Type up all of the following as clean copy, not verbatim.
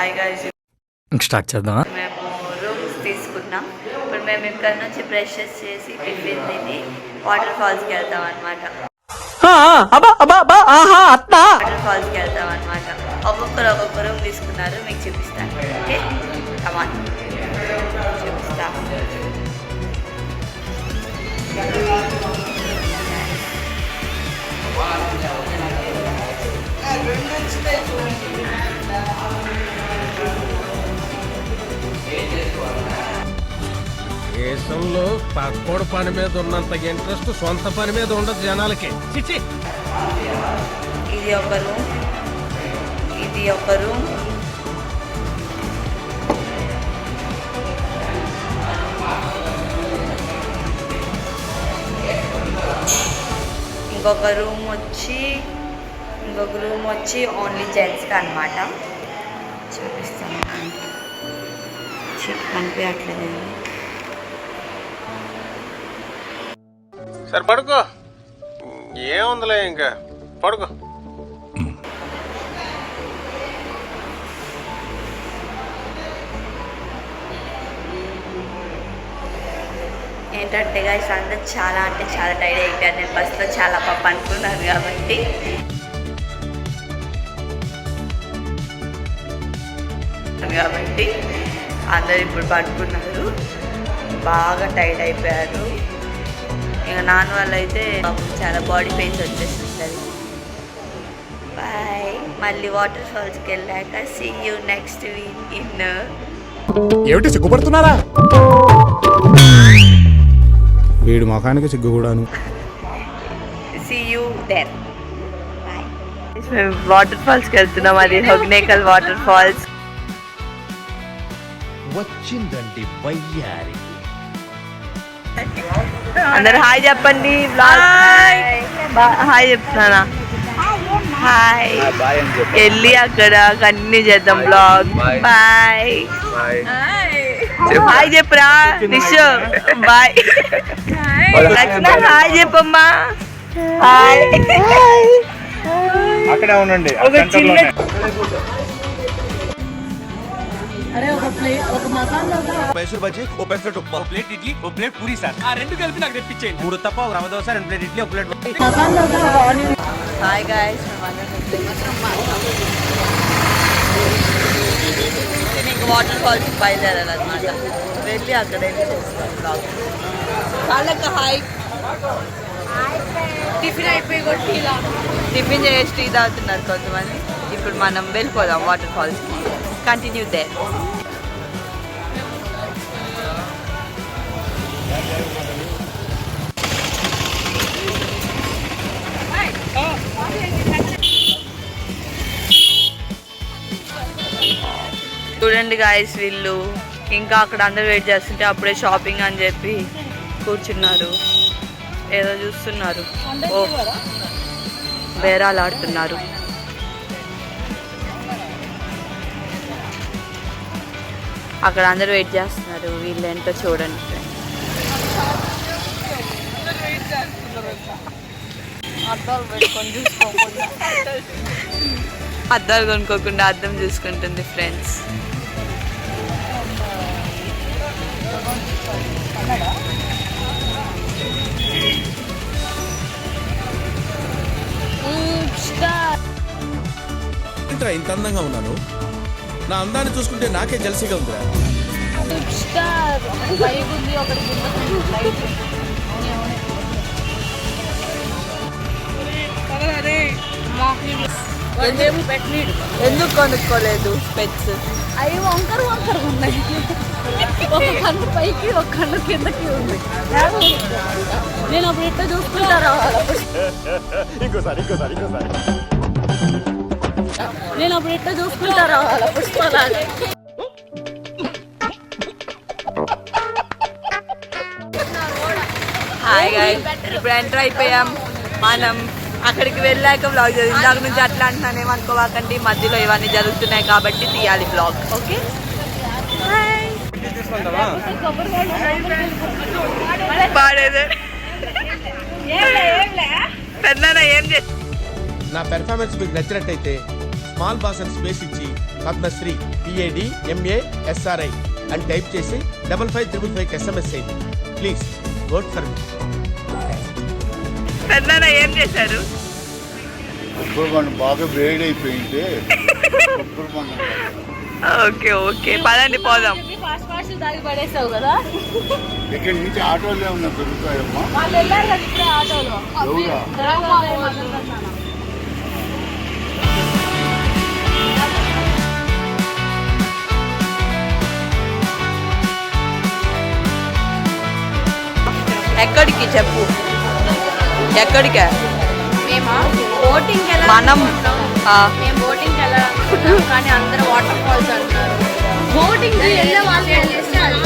Hi guys, start చేద్దామా? మేము rooms తీసుకున్నాం. ఇప్పుడు మేము ఇక్కడ నుంచి బ్రషెస్ చేసి టిఫిన్ తిని వాటర్ ఫాల్స్కి వెళ్తాం అనమాట. వాటర్ ఫాల్స్కి వెళ్తాం అనమాట. ఒక్కొక్క రూమ్ తీసుకున్నారు, మీకు చూపిస్తాను. ఓకే, కమాన్ చూపిస్తా. దేశంలో పక్కోడు పని మీద ఉన్నంత ఇంట్రెస్ట్ సొంత పని మీద ఉండదు జనాలకి. చిచి, ఇది ఒక రూమ్, ఇది ఒక రూమ్, ఇంకొక రూమ్ వచ్చి ఓన్లీ జెంట్స్కి అనమాట. చూపిస్తాను, కనిపించట్లేదు. సరే పడుకో, ఏముందిలే ఇంకా పడుకో. ఏంటంటే గాయస్, అందరూ చాలా అంటే చాలా టైర్డ్ అయిపోయారు. నేను బస్లో చాలా పాప అనుకున్నాను కాబట్టి అందరు ఇప్పుడు పడుకున్నారు. బాగా టైర్డ్ అయిపోయారు. ఇక నాన్న వాళ్ళు అయితే చాలా బాడీ పెయిన్స్ వచ్చేస్తుంటుంది. బాయ్, మళ్ళీ వాటర్ ఫాల్స్కి వెళ్ళాక see you next week in. ఏమిటి సిగ్గుపడుతున్నారా? వీడి ముఖానికి సిగ్గు కూడాను. See you there. బాయ్. మేము వాటర్ ఫాల్స్కి వెళ్తున్నాం. అది హొగ్నేకల్ వాటర్ ఫాల్స్. వచ్చిందండి వయ్యారి. అందరు హాయ్ చెప్పండి. హాయ్ చెప్తున్నానా? హాయ్ వెళ్ళి అక్కడ కంటిన్యూ చేద్దాం బ్లాగ్. బాయ్. హాయ్ చెప్పరా నిషు. బాయ్. లక్ష్మణ హాయ్ చెప్పమ్మా. హాయ్. అక్కడే ఉండండి. మైసూర్ బజ్జీ, ఓ పెసరట్ ఉప్మా, ఓ ప్లేట్ ఇడ్లీ, ఓ ప్లేట్ పూరి సార్. ఆ రెండు కలిపి నాకు తెప్పించేయండి. 3 తప్ప, ఒక రవ్వ దోశ, 2 ప్లేట్ ఇడ్లీ, ఒక ప్లేట్. హాయ్ గాయ్స్, మేము వాటర్ ఫాల్స్ బయలుదేరాలన్నమాట. వెళ్ళి అక్కడ చేస్తాం. వాళ్ళకి హాయ్. టిఫిన్ అయిపోయి కొట్టి టిఫిన్ చేసి టీ తాగుతున్నారు కొంతమంది. ఇప్పుడు మనం వెళ్ళిపోదాం వాటర్ ఫాల్స్కి. కంటిన్యూ దే. చూడండి గాయస్, వీళ్ళు ఇంకా అక్కడ అందరూ వెయిట్ చేస్తుంటే అప్పుడే షాపింగ్ అని చెప్పి కూర్చున్నారు. ఏదో చూస్తున్నారు. ఓ, బేరాలు ఆడుతున్నారు. అక్కడ అందరూ వెయిట్ చేస్తున్నారు. వీళ్ళు ఏంటో చూడండి. అద్దాలు కొనుక్కోకుండా అద్దం చూసుకుంటుంది ఫ్రెండ్స్. ఇంత అందంగా ఉన్నాను. నా అందాన్ని చూసుకుంటే నాకే జలసిగా ఉందిరా. ఎందుకు కొనుక్కోలేదు స్పెట్స్? అవి వంకర ఉన్నాయి. ఒక కన్ను పైకి, ఒక కన్ను కిందకి ఉంది. నేను అప్పుడు ఎట్లా చూసుకుంటారా? నేను అప్పుడు ఎట్లా చూసుకుంటారా వాళ్ళ పుష్పాలని. హాయ్ గాయ్స్, ఇప్పుడు ఎంటర్ అయిపోయాం మనం. అక్కడికి వెళ్ళాక బ్లాగ్ చేయాలి. ఇందాక నుంచి అట్లా అంటున్నానేమనుకోవాకండి, మధ్యలో ఇవన్నీ జరుగుతున్నాయి కాబట్టి తీయాలి బ్లాగ్. ఓకే, పాడేదే పెద్దనా ఏం చేసి నా పెర్ఫార్మెన్స్ మీకు నచ్చినట్టయితే స్మాల్ బాస్ అని స్పేస్ ఇచ్చి పద్మశ్రీ PADMASRI అని టైప్ చేసి 5555 SMS చేయండి ప్లీజ్. Vote for me. పెద్దనాన్న ఏం చేశారు? బాగా వేడైపోయింది. ఓకే ఓకే పదండి పోదాం. ఫాస్ట్ ఫాస్ట్ దాగి పడేసావు కదా. ఇక్కడి నుంచి ఆటోలు ఏమన్నా దొరుకుతాయమ్మా? వాళ్ళు వెళ్ళారు కదా ఇప్పుడే ఆటోలో. ఎక్కడికి చెప్పు, ఎక్కడికా? మేము బోటింగ్ మనం మేము బోటింగ్ వెళ్ళాలనుకుంటున్నాం కానీ అందరూ వాటర్ ఫాల్స్ అంటున్నారు. బోటింగ్ వెళ్ళే వాళ్ళు వెళ్ళేస్తే అలా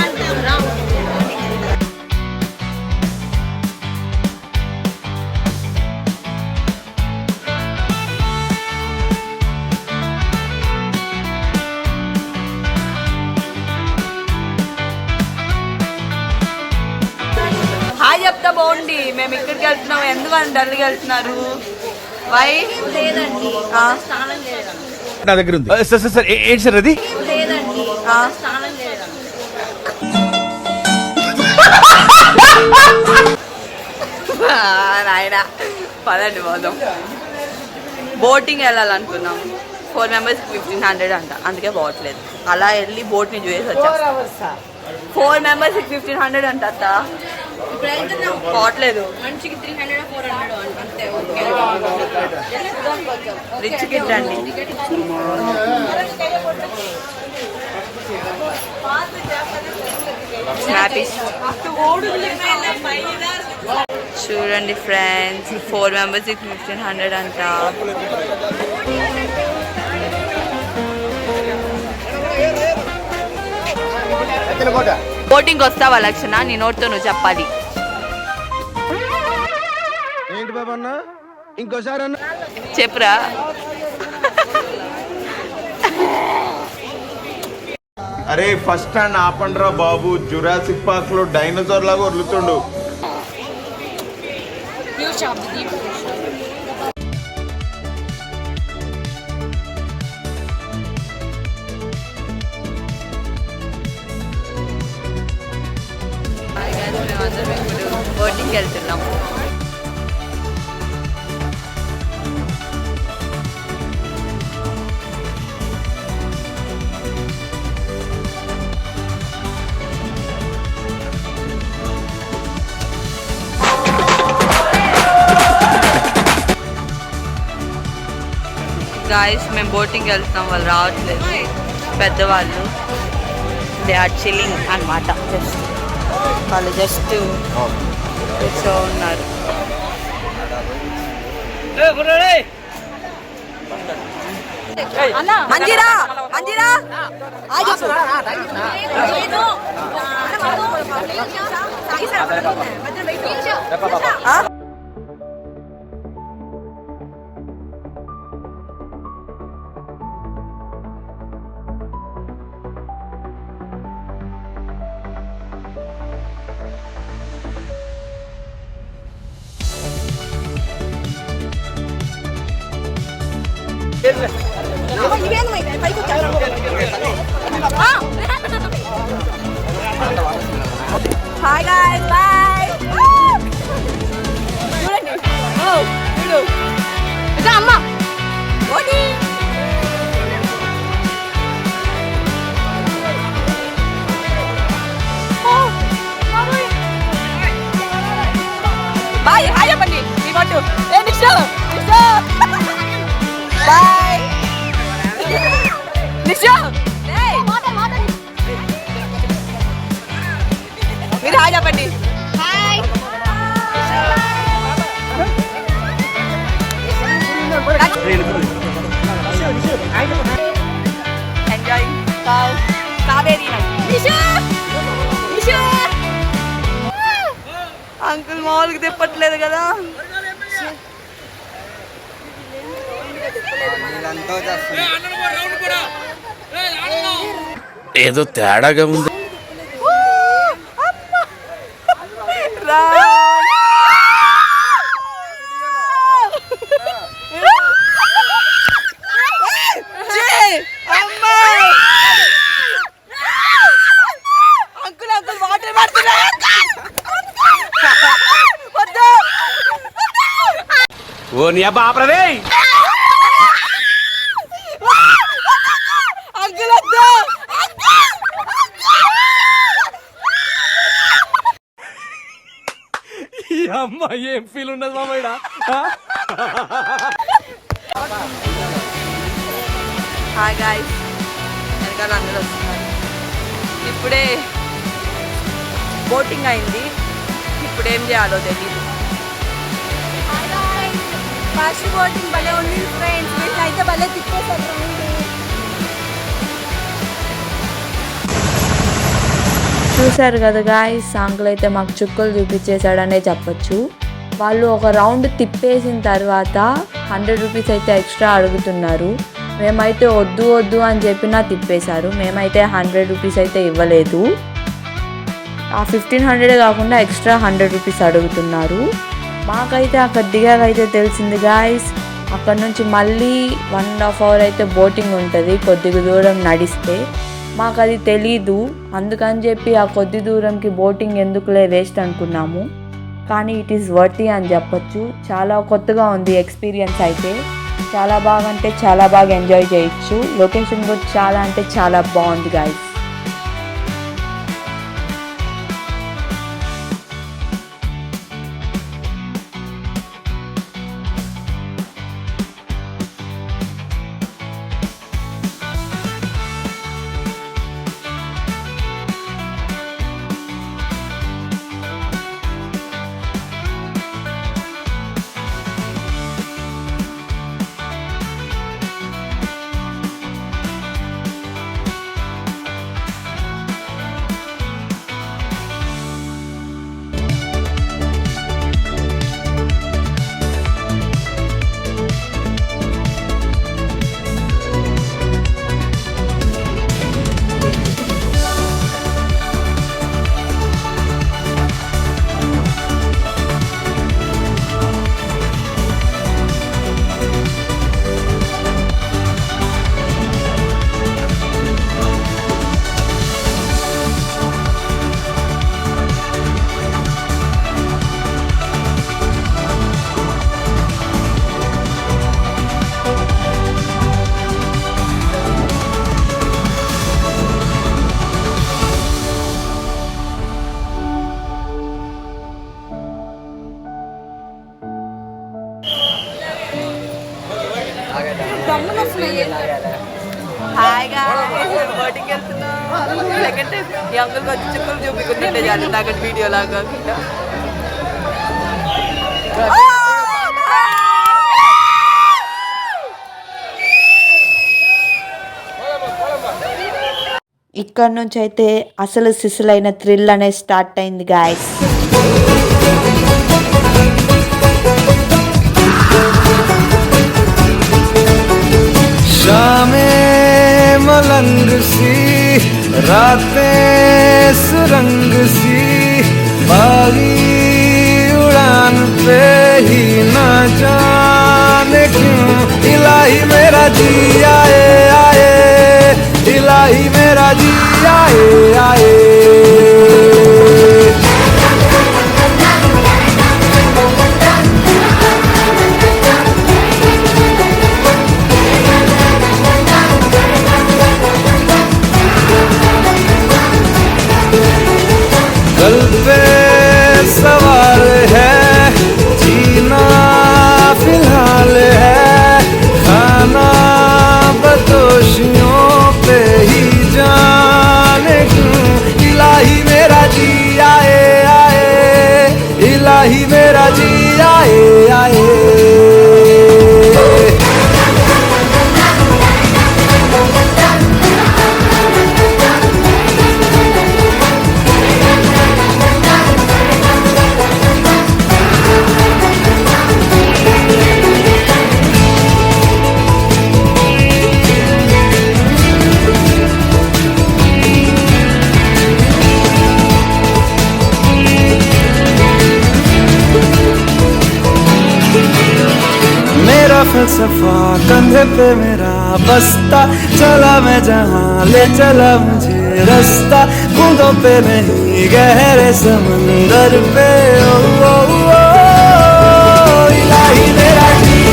హాయ్ చెప్తా బాగుండి. మేము ఇక్కడికి వెళ్తున్నాం, ఎందుకు అని డల్గా వెళ్తున్నారు? వై లేదండి స్నానం చేయడం నా దగ్గర ఉంది. సార్ ఏంటి సార్ అది? లేదండి స్నానం చేయడం. నాయన పదండి పోదాం. బోటింగ్ వెళ్ళాలనుకున్నాం. 4 members 1500 అంట, అందుకే పోవట్లేదు. అలా వెళ్ళి బోట్ని చూసేసి వచ్చాం. 4 members 1500 అంట అత్త. ఇప్పుడు వెళ్తున్నాం పోవట్లేదు. మనిషికి 300 400 అంతే. రిచ్ కిట్ అండి. చూడండి ఫ్రెండ్స్, 4 members 1500 అంట. బోటింగ్ వస్తావా లక్షణ? నీ నోటితో నువ్వు చెప్పాలి. ఏంటి బాబు అన్న ఇంకోసారి అన్న చెప్పురా. అరే ఫస్ట్ స్టాండ్ ఆపండ్రా బాబు, జురాసిక్ పార్క్ లో డైనోసార్ లాగా వదులుతుండు. బోటింగ్కి వెళ్తున్నాం. గాయస్ మేము బోటింగ్ వెళ్తున్నాం, వాళ్ళు రావట్లేదు. పెద్దవాళ్ళు దే ఆర్ చిల్లింగ్ అనమాట. జస్ట్ వాళ్ళు జస్ట్ కూర్చో ఉన్నారు. Manjira Manjira hi guys bye. చూడండి చూడు ఇక అమ్మ ఓడి బాయ్. హాయ్ చెప్పండి మీ కొట్టు. ఏ నిషో నిషో బాయ్ నిషో. మీరు హాయ్ చెప్పండి. హాయ్ ఎంజాయింగ్ కావేరీ అంకుల్ మామూలుగా తిప్పట్లేదు కదా. ఏదో తేడాగా ఉంది. ఓ బాప్రదే ఈ అమ్మాయి ఏం ఫీల్ ఉన్నది మామయ్య హాయ్ గాయ్స్, వెనకాల అందరూ వస్తున్నారు. ఇప్పుడే బోటింగ్ అయింది. ఇప్పుడు ఏం చేయాలో తెలియదు. ఫస్ట్ బోటింగ్ భలే ఉంది ఫ్రెండ్స్, వీళ్ళైతే భలే తిప్పేశారు. చూసారు కదా గాయ్స్, సాంగ్లు అయితే మాకు చుక్కలు చూపించేశాడనే చెప్పచ్చు. వాళ్ళు ఒక రౌండ్ తిప్పేసిన తర్వాత 100 రూపీస్ అయితే ఎక్స్ట్రా అడుగుతున్నారు. మేమైతే వద్దు వద్దు అని చెప్పినా తిప్పేశారు. మేమైతే 100 రూపీస్ అయితే ఇవ్వలేదు. ఆ 1500 కాకుండా ఎక్స్ట్రా 100 రూపీస్ అడుగుతున్నారు. మాకైతే అక్కడ దిగాకైతే తెలిసింది గాయ్స్, అక్కడ నుంచి మళ్ళీ 1.5 hour అయితే బోటింగ్ ఉంటుంది కొద్దిగా దూరం నడిస్తే. మాకు అది తెలీదు, అందుకని చెప్పి ఆ కొద్ది దూరంకి బోటింగ్ ఎందుకులే వేస్ట్ అనుకున్నాము. కానీ ఇట్ ఈస్ వర్తీ అని చెప్పొచ్చు. చాలా కొత్తగా ఉంది ఎక్స్పీరియన్స్ అయితే. చాలా బాగా అంటే చాలా బాగా ఎంజాయ్ చేయొచ్చు. లొకేషన్ కూడా చాలా అంటే చాలా బాగుంది గాయ్స్. హాయ్ గాయ్స్, బోటింగ్ వెళ్తున్నాం. సెకండ్ టైం ఈ అంకుల్ వచ్చి చుక్కలు చూపించుకుంటుంటే చాలు నాకు వీడియో లాగా కాకుండా. ఇక్కడ నుంచి అయితే అసలు సిసులైన థ్రిల్ అనేది స్టార్ట్ అయింది గాయ్స్. शामें मलंग सी रातें सुरंग सी बागी उड़ान पे ही ना जाने क्यों इलाही मेरा जी आए आए इलाही मेरा जी आए आए कल पे सवाल है जीना फिलहाल है खाना बदोशियों पे ही जाने क्यों इलाही मेरा जी आए आए इलाही मेरा जी आए आए फलसफा कंधे पे मेरा बस्ता चला मैं जहाँ ले चला मुझे रास्ता बूंदों पे नहीं गहरे समंदर पे ओ इलाही मेरा जी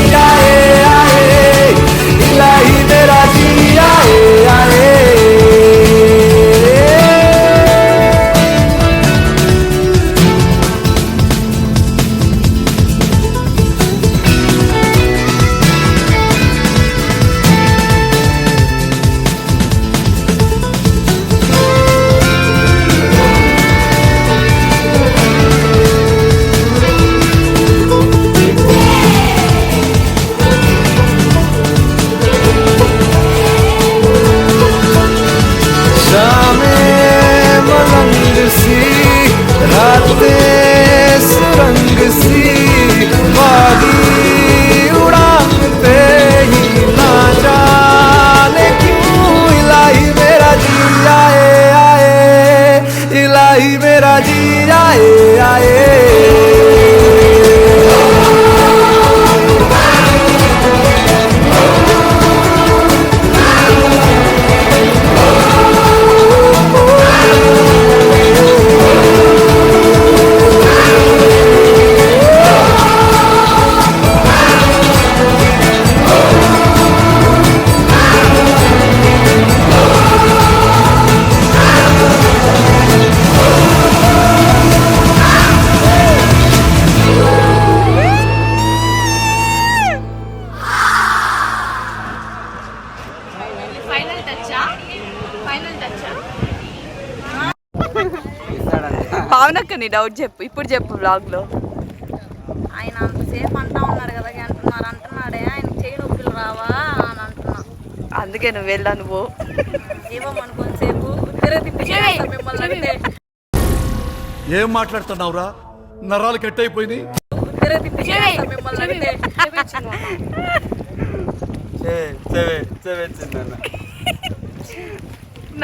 పావనక్క నీ డౌట్ చెప్పు, ఇప్పుడు చెప్పు బ్లాగ్లో. ఆయన అంతసేపు అంటా ఉన్నారు కదా, అంటున్నాడే ఆయన చేయి నొప్పులు రావా అని అంటున్నా. అందుకే నువ్వు వెళ్ళా నువ్వు. ఏమోమను కొంతసేపు ఉత్తరే తిప్పించేస్తా మిమ్మల్ని అడిగితే. ఏం మాట్లాడుతున్నావురా, నరాలు కట్ అయిపోయింది. ఉత్తరే తిప్పించేస్తా మిమ్మల్ని అడిగితే.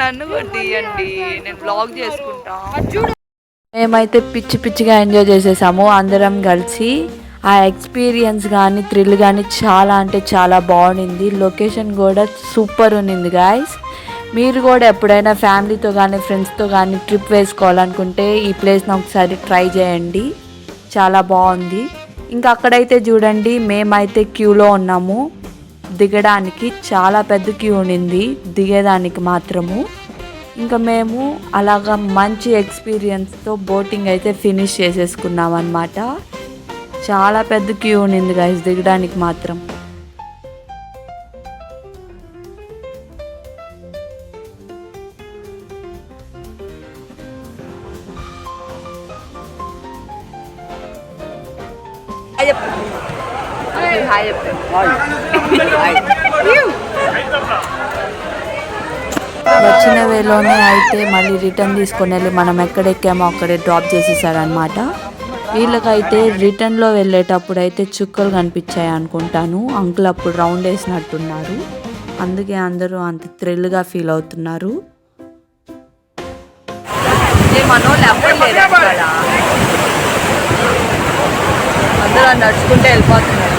నన్ను కూడా తీయండి, నేను బ్లాగ్ చేసుకుంటా. మేమైతే పిచ్చి పిచ్చిగా ఎంజాయ్ చేసేసాము అందరం కలిసి. ఆ ఎక్స్పీరియన్స్ కానీ థ్రిల్ కానీ చాలా అంటే చాలా బాగుంది. లొకేషన్ కూడా సూపర్ ఉన్నింది గాయస్. మీరు కూడా ఎప్పుడైనా ఫ్యామిలీతో కానీ ఫ్రెండ్స్తో కానీ ట్రిప్ వేసుకోవాలనుకుంటే ఈ ప్లేస్ని ఒకసారి ట్రై చేయండి, చాలా బాగుంది. ఇంకా అక్కడైతే చూడండి, మేమైతే క్యూలో ఉన్నాము దిగడానికి. చాలా పెద్ద క్యూ ఉండింది దిగేదానికి మాత్రము. ఇంకా మేము అలాగా మంచి ఎక్స్పీరియన్స్తో బోటింగ్ అయితే ఫినిష్ చేసేసుకున్నాం అన్నమాట. చాలా పెద్ద క్యూ ఉండింది గైస్ దిగడానికి మాత్రం. వచ్చిన వేలోనే అయితే మళ్ళీ రిటర్న్ తీసుకొని వెళ్ళి మనం ఎక్కడెక్కామో అక్కడే డ్రాప్ చేసేసారనమాట. వీళ్ళకైతే రిటర్న్లో వెళ్ళేటప్పుడు అయితే చుక్కలు కనిపించాయి అనుకుంటాను. అంకుల్ అప్పుడు రౌండ్ వేసినట్టున్నారు, అందుకే అందరూ అంత థ్రిల్గా ఫీల్ అవుతున్నారు. అందరూ నడుచుకుంటే వెళ్ళిపోతున్నారు.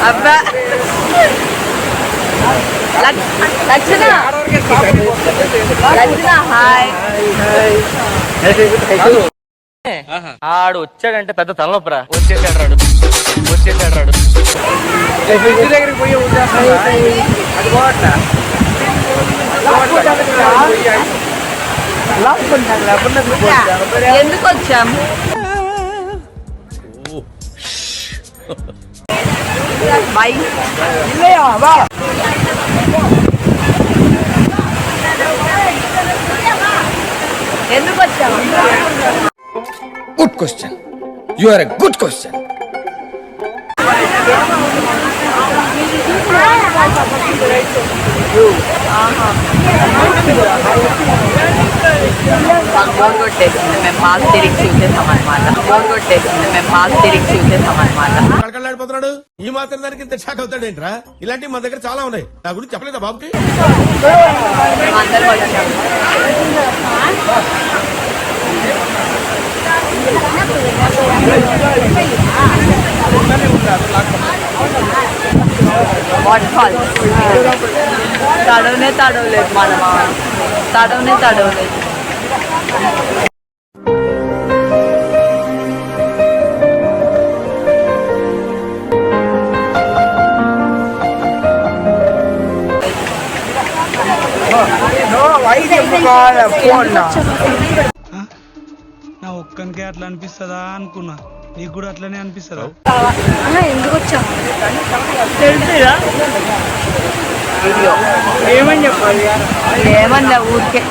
అబ్బా లక్షణ హాయ్. ఆడు వచ్చాడంటే పెద్ద తలనొప్పరా. వచ్చేసాడు రాడు. దగ్గరికి పోయి ఎందుకు వచ్చాము? బాయ్. ఎందుకు వచ్చాము? Good question, you are a good question. Bore కొట్టేసింది, మేము మాస్ తిరిగి చూసేసాం అనమాట. కళకళలాడిపోతున్నాడు. ఈ మాత్రం దానికి ఇంత షాక్ అవుతాడేంట్రా? ఇలాంటివి మా దగ్గర చాలా ఉన్నాయి. నా గురించి చెప్పలేదా బాబుకి? అందరూ వచ్చాము. వాటర్ ఫాల్ తడవలేదు మనమా, తడవలేదు. నా ఒక్కనికే అట్లా అనిపిస్తుందా అనుకున్నా, నీకు కూడా అట్లనే అనిపిస్తుందా? ఎందుకు వచ్చాము? ఏమని చెప్పాలి? ఏమన్నా ఊరికే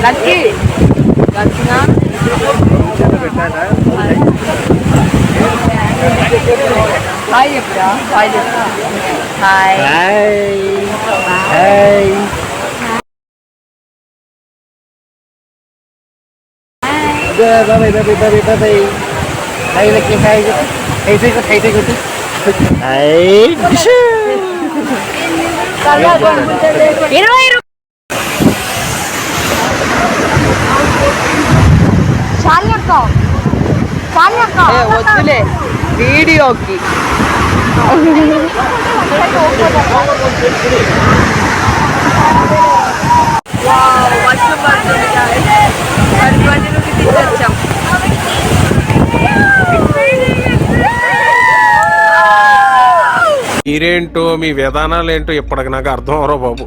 లక్కీ లక్కినా హాయ్ చెప్పరా? హాయ్ చెప్పరా? Hi hi. వద్దులే వీడియోకి. వర్షం పడుతుంది guys. మరి 20 రూపీస్ ఇచ్చొచ్చాం. మీరేంటో మీ విధానాలు ఏంటో ఇప్పటికి నాకు అర్థం అవరో బాబు.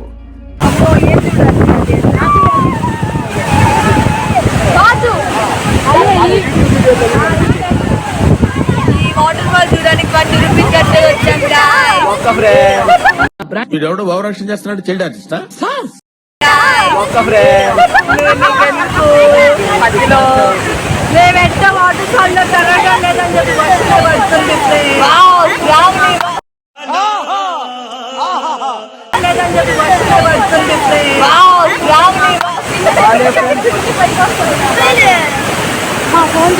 ఈ వాటర్ ఫాల్ చూడడానికి 20 రూపీస్ కట్టే వచ్చాం guys. వీడెవడో భావరక్షణ చేస్తున్నాడు, చైల్డ్ ఆర్టిస్టా? మధ్యలో మేము ఎంత వాటర్ ఫాల్ లో తిరగడం లేదని చెప్పి బస్సులో పడుతుంది లేదని చెప్పి బస్సులో పడుతుంది ఫోన్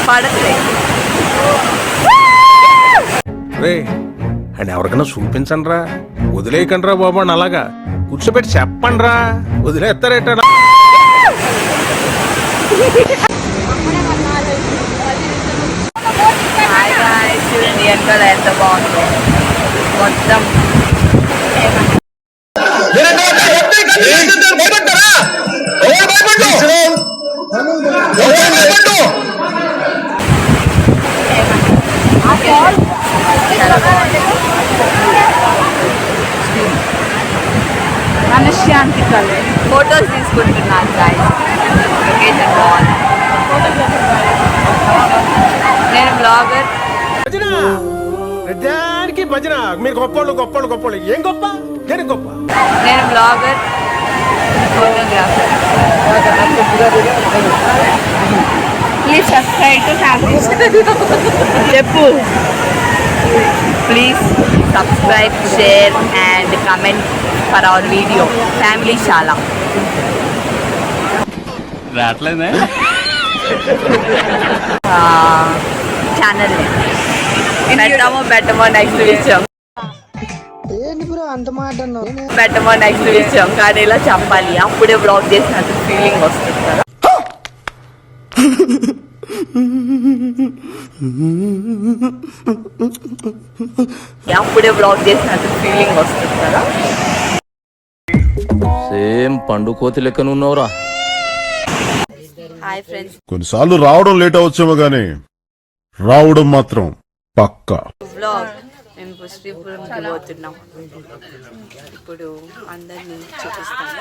పడట్లే. రే అని ఎవరికైనా చూపించండి రా, వదిలేయకండి రా బాబు అని అలాగా కూర్చోబెట్టి చెప్పండి రా, వదిలేస్తారేట. చూడండి వెనకాల ఎంత బాగుందో మొత్తం. మనశ్శాంతి కలే ఫోటోస్ తీసుకుంటున్నాను గాయ్స్. లొకేషన్ బాగుంది. నేను బ్లాగర్. ప్రతిదానికి భజన. మీరు గొప్పోళ్ళు గొప్పోళ్ళు గొప్పోళ్ళు. ఏం గొప్ప? దేనికి గొప్ప? నేను blogger, photographer. Please subscribe to family. చెప్పు. Please subscribe, share and comment for our video family శాల. రావట్లేదా ఛానల్ పెట్టమో నెక్స్ట్ విషయం పెట్టమో నెక్స్ట్ విషయం కానీ ఇలా చెప్పాలి. అప్పుడే బ్లాగ్ చేసినట్టు ఫీలింగ్ వస్తుంది కదా. అప్పుడే బ్లాగ్ చేసినట్టు ఫీలింగ్ వస్తుంది కదా. సేమ్ పండు కోతి లెక్కన ఉన్నావురా. Hi friends. కొన్నిసార్లు రావడం లేట్ అవచ్చేమో గానీ రావడం మాత్రం పక్కా. బ్లాగ్ మేము శ్రీపురంకి పోతున్నాం. ఇప్పుడు అందరినీ చూపిస్తాను.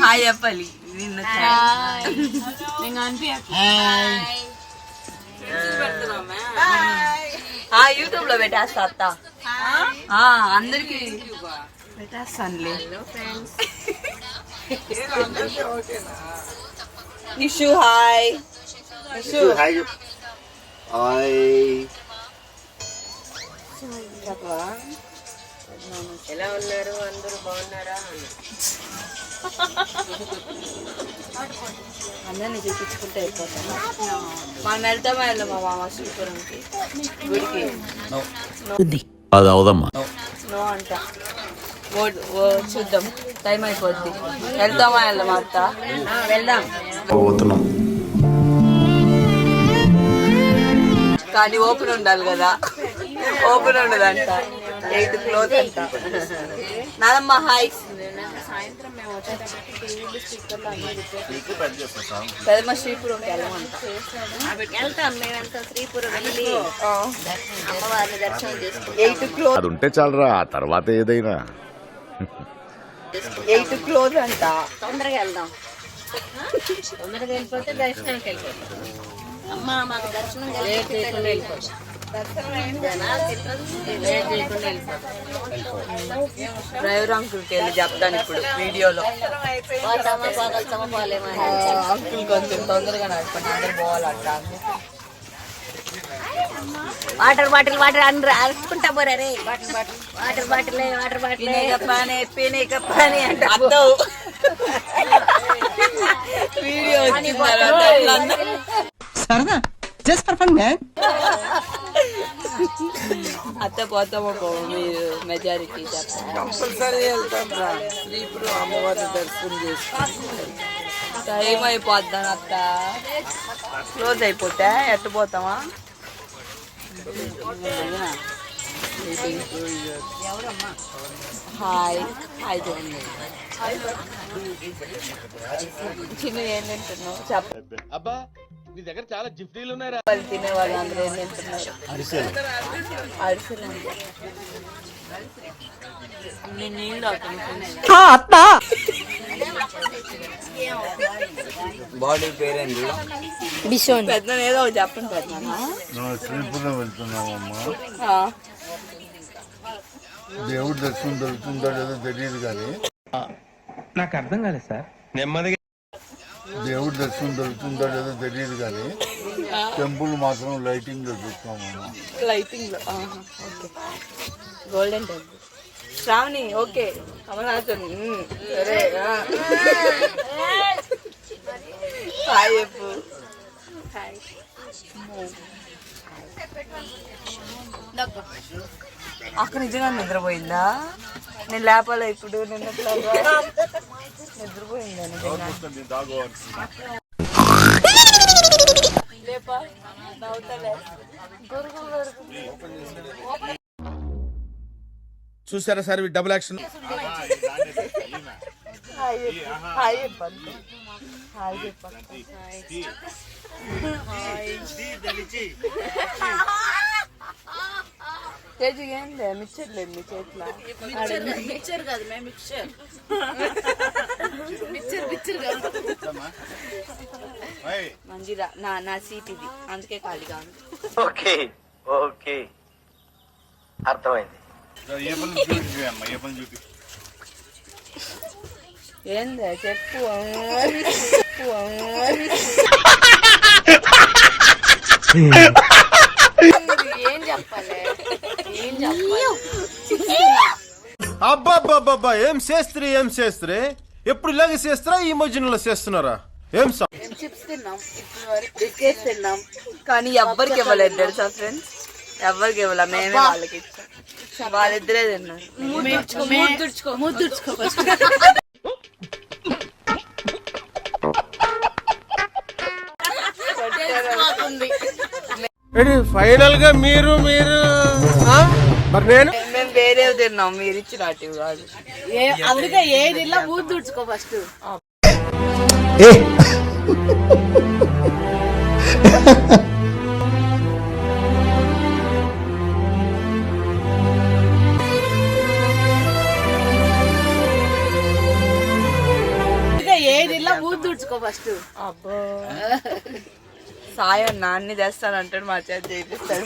హాయ్ చెప్పాలి. యూట్యూబ్ లో పెట్టేస్తా అత్త. అందరికి పెట్టేస్తానులే. నిషు హాయ్. నిషు ఎలా ఉన్నారు? అందరూ బాగున్నారా? అందరినీ చూపించుకుంటే అయిపోతాను. మనం వెళ్తామా వెళ్ళా మా మామ శ్రీపురంకి గుడికి? అది అవదమ్మా. నో అంట. చూద్దాం, టైం అయిపోద్ది. వెళ్తామా వెళ్ళమా అత్త? వెళ్దాం. కానీ ఓపెన్ ఉండాలి కదా. ఓపెన్ ఉండదంట. 8 క్లోజ్ అంట. నాదమ్మ హాయ్. పెద్దమ్మ శ్రీపురంకి వెళ్ళమంట. వెళ్తాం మేము. వెళ్తాం శ్రీపురం వెళ్ళి అమ్మవారిని దర్శనం చేసుకుంటాం. 8 క్లోజ్. అది ఉంటే చాలరా, ఆ తర్వాత ఏదైనా. 8 క్లోజ్ అంట. తొందరగా వెళ్దాం. తొందరగా వెళ్ళిపోతే దర్శనానికి వెళ్ళిపోతాం. అమ్మా మాకు దర్శనం డ్రైవర్ అంకుల్కి వెళ్ళి చెప్తాను ఇప్పుడు వీడియోలో. అంకుల్ కొంచెం తొందరగా నడపండి, అందరు పోవాలంట. వాటర్ బాటిల్ అని రాసుకుంటా పోరా రే. వాటర్ బాటిల్ పని అంటే వీడియో సరదా జస్ట్ ఫర్ ఫన్ మ్యాన్. అత్త పోతామో మీరు మెజారిటీ కంపల్సరీ వెళ్తాం. శ్రీపురం అమ్మవారిని దర్శనం చేసుకుంటాం. టైం అయిపోద్దాం అత్త. క్లోజ్ అయిపోతే ఎట్టు పోతామా? హాయ్ హాయ్ చూడండి. చిన్న ఏం తింటున్నావు చెప్ప. అబ్బా నీ దగ్గర చాలా జిఫ్టీలు ఉన్నారా? వాళ్ళు తినేవాళ్ళు అందరూ ఏం తింటున్నారు? అరిసెలు అండి. నేను నీళ్ళు బాడీ పేరేంది? పెద్ద ఏదో ఒకటి చెప్పండి పెద్దనా. దేవుడి దర్శనం దొరుకుతుందో లేదో తెలియదు కానీ నాకు అర్థం కాలేదు సార్. నెమ్మదిగా దేవుడి దర్శనం దొరుకుతుందో లేదో తెలియదు కానీ టెంపుల్ మాత్రం లైటింగ్ లో చూస్తామమ్మా. లైటింగ్ లో okay. Golden temple. Shravani okay. Kamalasan సరే. హాయ్ చెప్పు. అక్క నిజంగా నిద్రపోయిందా? నేను లేపాలా ఇప్పుడు? నిన్నట్లాగా నిద్రపోయిందా నిజంగా? లేపా నవ్వుతలే. చూసారా సార్ డబుల్ యాక్షన్. హాయ్ చెప్పండి. హాయ్ చెప్పండి. చేతి ఏంది మిక్చర్ లేదు మీ చేతిలో? మిక్చర్ కాదు మేము మిక్చర్ మిక్చర్ మిక్చర్ కాదు. మంచిదా నా సీట్ ఇది, అందుకే ఖాళీగా ఉంది. ఓకే ఓకే అర్థమైంది. ఏంది చెప్పు. ఏం చెప్పాలి? ఏం చెప్పాలి? అబ్బాబ్బాబ్బా ఏం చేస్త్రీ ఎప్పుడు ఇలాగే చేస్తారా? ఈ మధ్యలో చేస్తున్నారా? ఏం చిప్స్ తిన్నాం, ఇప్పుడు వరకు బిస్కెట్స్ తిన్నాం, కానీ ఎవ్వరికి ఇవ్వలేదు తెలుసా ఫ్రెండ్స్? ఎవ్వరికి ఇవ్వలే, మేమే వాళ్ళకి ఇచ్చాం. వాళ్ళిద్దరే తిన్నారు. ముద్దుడ్చుకో ఫస్ట్. ఫైనల్ గా మీరు మరి నేను మేము వేరే తిన్నాం, మీరు ఇచ్చినట్టు కాదు. అందుకే ఏది ఇలా ముద్దుడ్చుకో ఫస్ట్. ఏది ఇలా ముద్దుడ్చుకో ఫస్ట్. అబ్బో సాయం నాన్ని తెస్తానంటాడు, మా చేతి చేపిస్తాడు.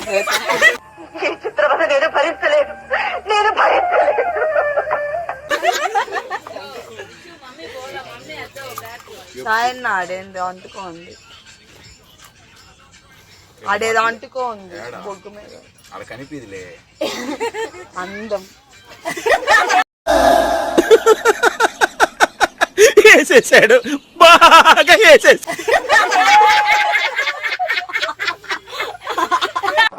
సాయం ఆడేంది అంటుకోండి, ఆడేదో అంటుకోంది బొగ్గు మీద. అలా కనిపిదిలే అందం. వేసేసాడు, బాగా వేసేసాడు.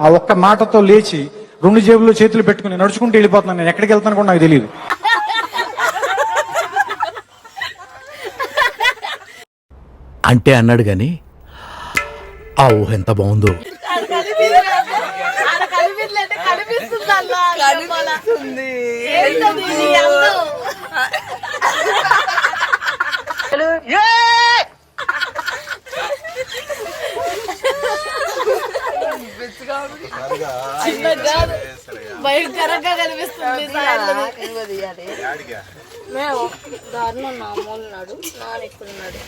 ఆ ఒక్క మాటతో లేచి 2 జేబుల్లో చేతులు పెట్టుకుని నడుచుకుంటూ వెళ్ళిపోతున్నాను. నేను ఎక్కడికి వెళ్తాను కూడా నాకు తెలియదు. అంటే అన్నాడు గాని ఆ ఊహ ఎంత బాగుందో. కనిపిస్తుంది. భయంకరంగా కనిపిస్తుంది. మేము దారిలో నామూలున్నాడు, నాన్న ఎక్కడున్నాడు.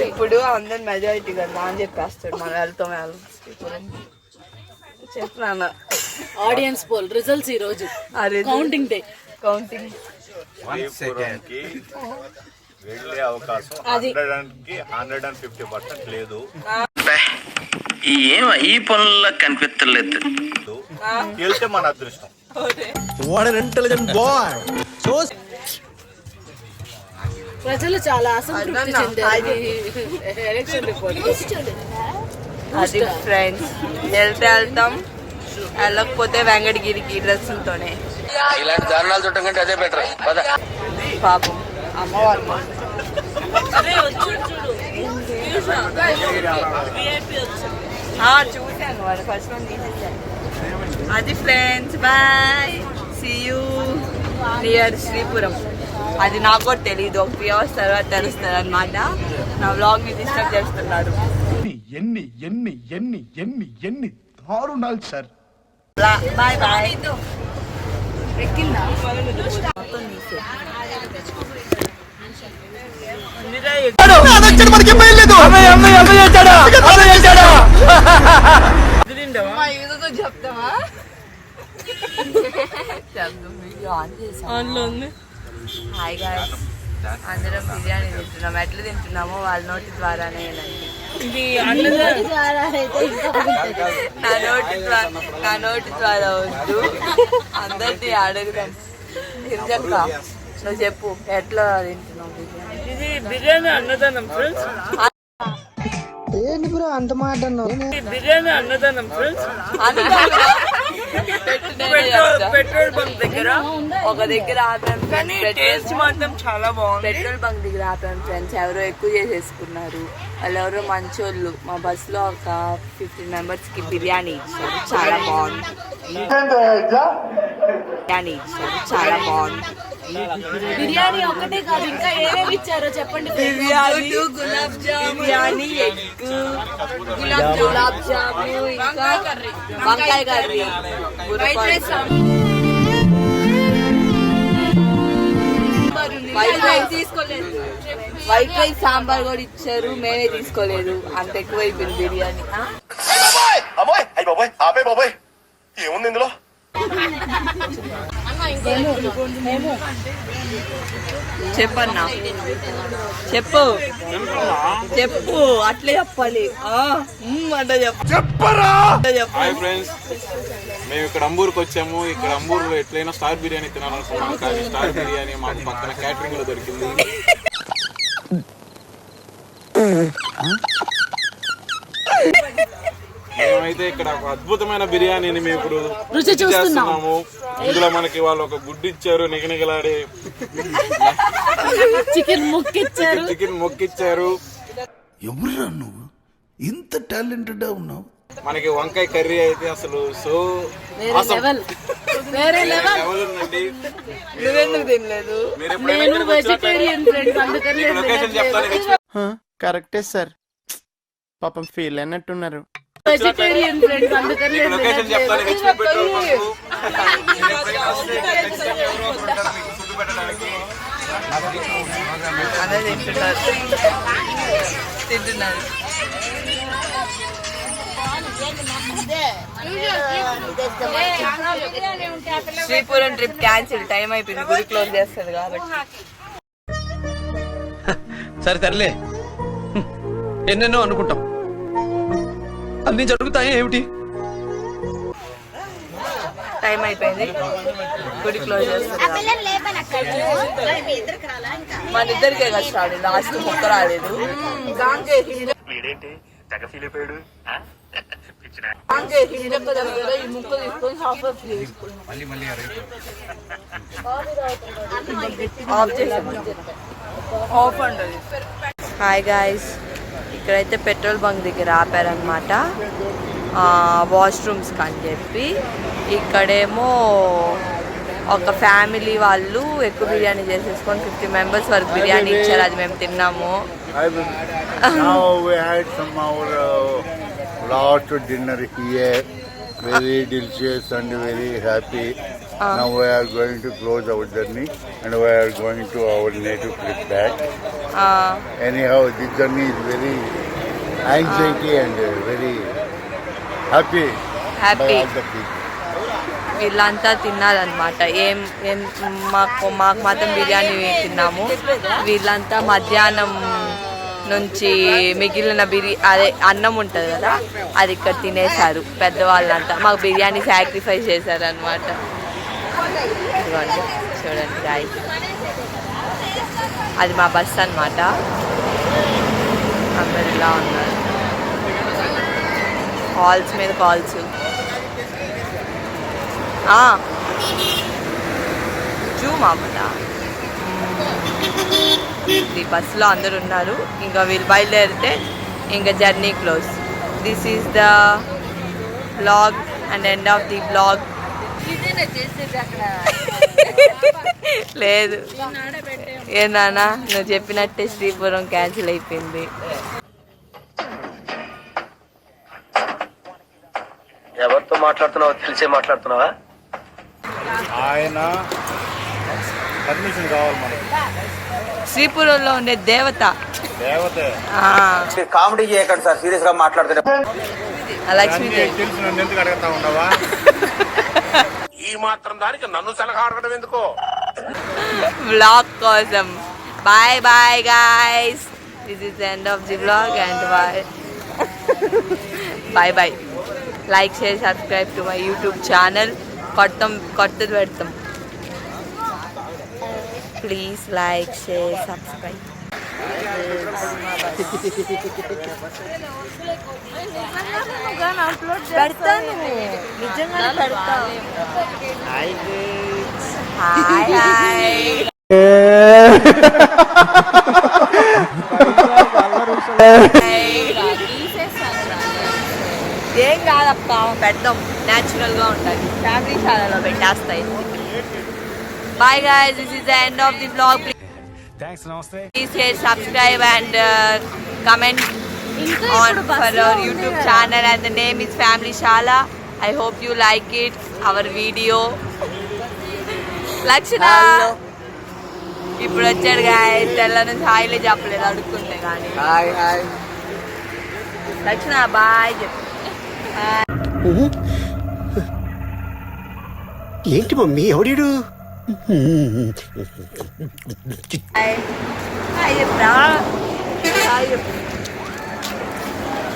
ఇప్పుడు అందరు మెజారిటీ కదా అని చెప్పేస్తాడు. మనం వెళ్తాం చెప్తున్నాను. ఆడియన్స్ పోల్ రిజల్ట్స్ ఈ రోజు కౌంటింగ్ డే. కౌంటింగ్ వెళ్ళే అవకాశం 150% లేదు. ఏం ఈ పనుల్లో కనిపించలేదు. వెళ్తే మన అదృష్టం. ప్రజలు చాలా అసంతృప్తి చెందారు ఎలక్షన్ రిపోర్ట్. అది ఫ్రెండ్స్, వెళ్తే వెళ్తాం, వెళ్ళకపోతే వెంకటగిరికి డ్రెస్సులతోనే. ఇలాంటి దారుణాలు చూడటం కంటే అదే బెటర్. పాపం అమ్మవారు చూశాను, వాడు ఫస్ట్ వన్ తీసేసాను. అది friends bye see you near Sripuram. అది నాకు కూడా తెలీదు, ఒక 3 hours తర్వాత తెలుస్తుంది అనమాట. నా వ్లాగ్ ని డిస్టర్బ్ చేస్తున్నారు. ఎన్ని ఎన్ని ఎన్ని ఎన్ని ఎన్ని దారుణాలు సార్. Bye bye. చెప్తావా హాయ్ గాయ్స్, అందరం బిర్యానీ తింటున్నాం. ఎట్లా తింటున్నామో వాళ్ళ నోటి ద్వారానే నా నోటి ద్వారా వద్దు, అందరినీ అడుగుదాం. గిరిజక్క నువ్వు చెప్పు, ఎట్లా తింటున్నావు బిర్యానీ? ఇది బిర్యానీ అన్నదానం ఫ్రెండ్స్. అంత మాట బిర్యానీ అన్నదానం ఫ్రెండ్స్. పెట్రోల్ బంక్ దగ్గర ఒక దగ్గర ఆపాం, టేస్ట్ మాత్రం చాలా బాగుంది. పెట్రోల్ బంక్ దగ్గర ఆపాం ఫ్రెండ్స్. ఎవరో ఎక్కువ చేసేసుకున్నారు, వాళ్ళు ఎవరో మంచోళ్ళు. మా బస్ లో ఒక 15 members కి బిర్యానీ ఇచ్చారు, చాలా బాగుంది. బిర్యానీ ఇచ్చారు, చాలా బాగుంది. బిర్యానీ ఒకటే కాదు, ఇంకా ఏమేమి ఇచ్చారో చెప్పండి. బిర్యానీ, గులాబ్ జామ్, బిర్యానీ, ఎగ్, గులాబ్ జాము, ఇంకా వంకాయ కర్రీ, వైట్ రైస్ సాంబార్ కూడా ఇచ్చారు. మేమే తీసుకోలేదు, అంత ఎక్కువ అయిపోయింది బిర్యానీ. ఏముంది ఇందులో? చెప్పన్నా, చెప్పు చెప్పు, అట్లే చెప్పాలి. అంటే చెప్పరా. హాయ్ ఫ్రెండ్స్, మేము ఇక్కడ అంబూర్కి వచ్చాము. ఇక్కడ అంబూర్లో ఎట్లయినా స్టార్ బిర్యానీ తినాలనుకున్నాం, కానీ స్టార్ బిర్యానీ మాకు పక్కన క్యాటరింగ్ లో దొరికింది. మేమైతే ఇక్కడ ఒక అద్భుతమైన బిర్యానీని మేము ఇప్పుడు రుచి చేస్తున్నాము. ఇందులో మనకి వాళ్ళు ఒక గుడ్డు ఇచ్చారు, నిగనిగలాడే చికెన్ మొక్కిచ్చారు. ఎవరురా నువ్వు, ఇంత టాలెంటెడ్ ఉన్నావు? మనకి వంకాయ కర్రీ అయితే అసలు సో వేరే లెవెల్ ఉందండి. నువ్వెందుకు తినలేదు? నేను వెజిటేరియన్ ఫ్రెండ్స్, అందుకని లొకేషన్ చెప్తాను. కరెక్టే సార్, పాపం ఫీల్ అన్నట్టున్నారు. వెజిటేరియన్ ఫ్రెండ్స్, అందుకని లొకేషన్ చెప్తాను. HP petrol bunk. అదే తింటున్నారు. శ్రీపురం ట్రిప్ క్యాన్సిల్, టైం అయిపోయింది, గుడి క్లోజ్ చేస్తుంది కాబట్టి. సరే సర్లే, ఎన్నెన్నో అనుకుంటాం, అన్ని జరుగుతాయి ఏమిటి? టైం అయిపోయింది, గుడి క్లోజ్ చేస్తుంది. మన ఇద్దరికే కదా స్టార్ట్, లాస్ట్ మొక్క రాలేదు. ఈ ముక్క తీసుకొని ఆఫ్ అండి. హాయ్ గాయ్స్, ఇక్కడైతే పెట్రోల్ బంక్ దగ్గర ఆపారనమాట, వాష్రూమ్స్కి అని చెప్పి. ఇక్కడేమో ఒక ఫ్యామిలీ వాళ్ళు ఎక్కువ బిర్యానీ చేసేసుకొని 50 members వరకు బిర్యానీ ఇచ్చారు, అది మేము తిన్నాము. Last dinner here, very delicious and very happy. Now we are going to close our journey and we are going to our native place back. Anyhow, this journey is very anxiety and very happy. By all the people. వీళ్ళంతా తిన్నారనమాట. మాకు మాత్రం బిర్యానీ తిన్నాము. వీళ్ళంతా మధ్యాహ్నం నుంచి మిగిలిన అదే అన్నం ఉంటుంది కదా, అది ఇక్కడ తినేశారు పెద్దవాళ్ళంతా. మాకు బిర్యానీ సాక్రిఫైస్ చేశారు అనమాట. ఇదిగోండి చూడండి గాయ్స్, అది మా బస్ అనమాట. అందరు ఇలా ఉన్నారు, కాల్స్ మీద కాల్స్. జూమ్ అవ్వదా? ఈ బస్సులో అందరు ఉన్నారు. ఇంకా వీళ్ళు బయలుదేరితే ఇంకా journey close. This is the vlog and end of the blog. లేదు ఏనా నువ్వు చెప్పినట్టే శ్రీపురం క్యాన్సిల్ అయిపోయింది. ఎవరితో మాట్లాడుతున్నావో తెలిసే మాట్లాడుతున్నావా? ఆయన పర్మిషన్ కావాలి మనకి. శ్రీపురంలో ఉండే దేవత. కామెడీ చేయకండి సార్, సీరియస్ గా మాట్లాడుతున్నా. లక్ష్మీదేవి తెలుసు, నన్ను ఎందుకు అడగతా ఉండవా? ఈ మాత్రం దానికి నన్ను సలహా అడగడం ఎందుకో? vlog కోసం. Bye bye guys. This is the end of the vlog and bye bye. Like, share, subscribe to my YouTube channel. కొత్తది పెడతాం. Please like, share, subscribe. పెడతాను నిజంగా పెడతాను. Hi hi. ఏం కాదప్ప పెడతాం, న్యాచురల్ గా ఉంటుంది. ఫ్యామిలీ ఛానల్లో పెట్టేస్తాయి. Bye guys, this is the end of the blog. Please share, subscribe and comment on for our YouTube channel and the name is Family Shala. I hope you like it, our video. Lakshana ఇప్పుడు వచ్చాడు guys. తెల్ల నుంచి హాయిలే చెప్పలేదు అడుక్కుంటే కానీ. Hi hi. లక్షణ bye చెప్పు. ఏంటి mummy ఎవడీడు? Hi hi చెప్పరా. హాయ్ చెప్పు.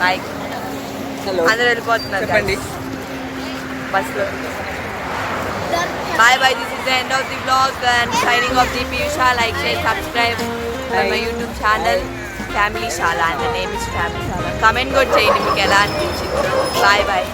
బాయ్. అందరూ వెళ్ళిపోతున్నారు చెప్పండి బస్లో. Bye bye. This is the end of the vlog and signing off. GP Usha. Like, share, subscribe to my YouTube channel Family Shala and the name is Family Shala. Comment good cheyandi meeku ela anpinchindi. Bye bye.